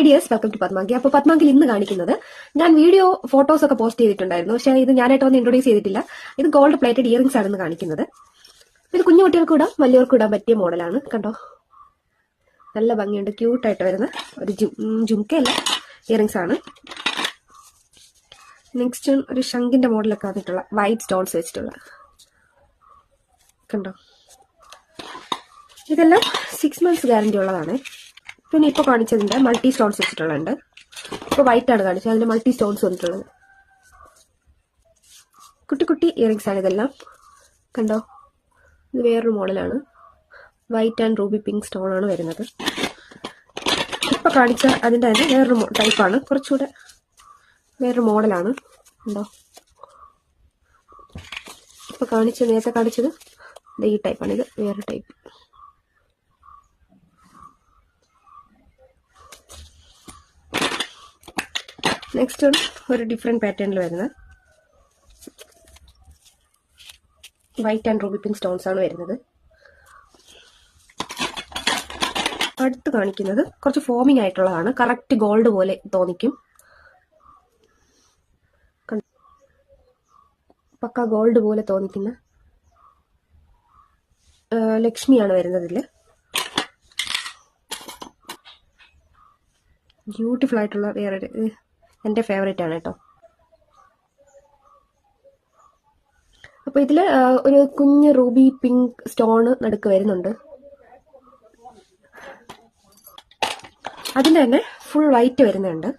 Hi dears, welcome to Padmanki. അപ്പോൾ പത്മാങ്കിൽ ഇന്ന് കാണിക്കുന്നത് ഞാൻ വീഡിയോ ഫോട്ടോസ് ഒക്കെ പോസ്റ്റ് ചെയ്തിട്ടുണ്ടായിരുന്നു. പക്ഷേ ഇത് ഞാനായിട്ട് വന്ന് ഇൻട്രൊഡ്യൂസ് ചെയ്തിട്ടില്ല. ഇത് ഗോൾഡ് പ്ലേറ്റഡ് ഇയറിംഗ്സ് ആണെന്ന് കാണിക്കുന്നത്. ഇത് കുഞ്ഞു കുട്ടികൾക്ക് ഇടാം, വലിയവർക്ക് ഇടാൻ പറ്റിയ മോഡലാണ്. കണ്ടോ, നല്ല ഭംഗിയുണ്ട്. ക്യൂട്ടായിട്ട് വരുന്ന ഒരു ജുംക്കയല്ല, ഇയറിംഗ്സ് ആണ്. നെക്സ്റ്റ് ഒരു ശംഖിന്റെ മോഡലൊക്കെ വന്നിട്ടുള്ള വൈറ്റ് സ്റ്റോൺസ് വെച്ചിട്ടുള്ള, കണ്ടോ. ഇതെല്ലാം 6 months ഗ്യാരണ്ടി ഉള്ളതാണ്. പിന്നെ ഇപ്പോൾ കാണിച്ചതിന്റെ മൾട്ടി സ്റ്റോൺസ് വെച്ചിട്ടുള്ളുണ്ട്. ഇപ്പോൾ വൈറ്റ് ആണ് കാണിച്ചത്, അതിന്റെ മൾട്ടി സ്റ്റോൺസ് വന്നിട്ടുള്ളത്. കുട്ടി കുട്ടി ഇയറിംഗ്സ് ആണ് ഇതെല്ലാം. കണ്ടോ, ഇത് വേറൊരു മോഡലാണ്. White and Ruby pink stone ആണ് വരുന്നത്. ഇപ്പോൾ കാണിച്ച അതിന്റെ തന്നെ വേറൊരു ടൈപ്പാണ്, കുറച്ചുകൂടെ വേറൊരു മോഡലാണ്. കണ്ടോ, ഇപ്പോൾ നേരത്തെ കാണിച്ചത് ഈ ടൈപ്പാണ്. ഇത് വേറെ ടൈപ്പ്. നെക്സ്റ്റ് ഒരു ഡിഫറെന്റ് പാറ്റേണിൽ വരുന്ന white and Ruby pink stones ആണ് വരുന്നത്. അടുത്ത് കാണിക്കുന്നത് കുറച്ച് ഫോമിംഗ് ആയിട്ടുള്ളതാണ്. കറക്റ്റ് ഗോൾഡ് പോലെ തോന്നിക്കും. പക്ക ഗോൾഡ് പോലെ തോന്നിക്കുന്ന ലക്ഷ്മിയാണ് വരുന്നത്. ഇതില് ബ്യൂട്ടിഫുൾ ആയിട്ടുള്ള വേറൊരു, എൻ്റെ ഫേവറേറ്റ് ആണ് കേട്ടോ. അപ്പൊ ഇതില് ഒരു കുഞ്ഞ് റൂബി പിങ്ക് സ്റ്റോണ് നടുക്ക് വരുന്നുണ്ട്. അതിന്റെ തന്നെ ഫുൾ വൈറ്റ് വരുന്നുണ്ട്.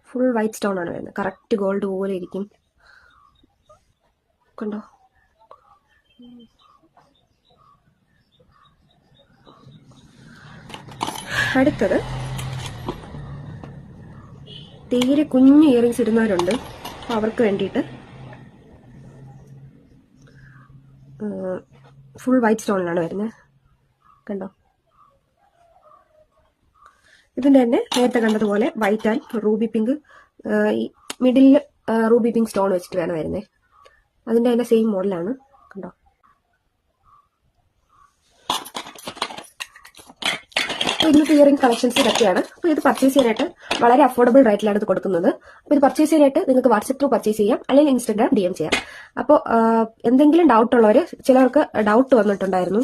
ഫുൾ വൈറ്റ് സ്റ്റോൺ ആണ് വരുന്നത്. കറക്റ്റ് ഗോൾഡ് പോലെ ഇരിക്കും. കണ്ടോ, അടുത്തത് തീരെ കുഞ്ഞു ഇയറിംഗ്സ് ഇടുന്നവരുണ്ട്. അപ്പോൾ അവർക്ക് വേണ്ടിയിട്ട് ഫുൾ വൈറ്റ് സ്റ്റോണിലാണ് വരുന്നത്. കണ്ടോ, ഇതിന്റെ തന്നെ നേരത്തെ കണ്ടതുപോലെ വൈറ്റ് ആൻഡ് റൂബി പിങ്ക്, ഈ മിഡിൽ റൂബി പിങ്ക് സ്റ്റോൺ വെച്ചിട്ട് വേണം വരുന്നത്. അതിന്റെ തന്നെ സെയിം മോഡലാണ്. കണ്ടോ, ഇന്നത്തെ ഇയറിംഗ് കളക്ഷൻസ് ഇതൊക്കെയാണ്. അപ്പോൾ ഇത് പർച്ചേസ് ചെയ്യാനായിട്ട് വളരെ അഫോർഡബിൾ റേറ്റിലാണ് ഇത് കൊടുക്കുന്നത്. അപ്പോൾ ഇത് പർച്ചേസ് ചെയ്യാനായിട്ട് നിങ്ങൾക്ക് വാട്സ്ആപ്പ് ത്രൂ പർച്ചേസ് ചെയ്യാം, അല്ലെങ്കിൽ ഇൻസ്റ്റാഗ്രാം DM ചെയ്യാം. അപ്പോൾ എന്തെങ്കിലും ഡൗട്ട് ഉള്ളവർ, ചിലർക്ക് ഡൗട്ട് വന്നിട്ടുണ്ടായിരുന്നു,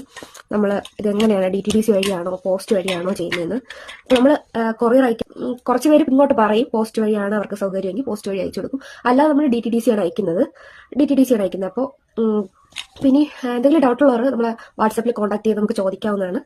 നമ്മൾ ഇതെങ്ങനെയാണ് DTDC വഴിയാണോ പോസ്റ്റ് വഴിയാണോ ചെയ്യുന്നതെന്ന്. അപ്പോൾ നമ്മൾ കൊറിയർ അയക്കും. കുറച്ച് പേര് ഇങ്ങോട്ട് പറയും പോസ്റ്റ് വഴിയാണ് അവർക്ക് സൗകര്യമെങ്കിൽ പോസ്റ്റ് വഴി അയച്ചു കൊടുക്കും. അല്ലാതെ നമ്മൾ DTDC ആണ് അയക്കുന്നത്. അപ്പോൾ പിന്നെ എന്തെങ്കിലും ഡൗട്ട് ഉള്ളവർ നമ്മളെ വാട്സാപ്പിൽ കോൺടാക്ട് ചെയ്ത് നമുക്ക് ചോദിക്കാവുന്നതാണ്.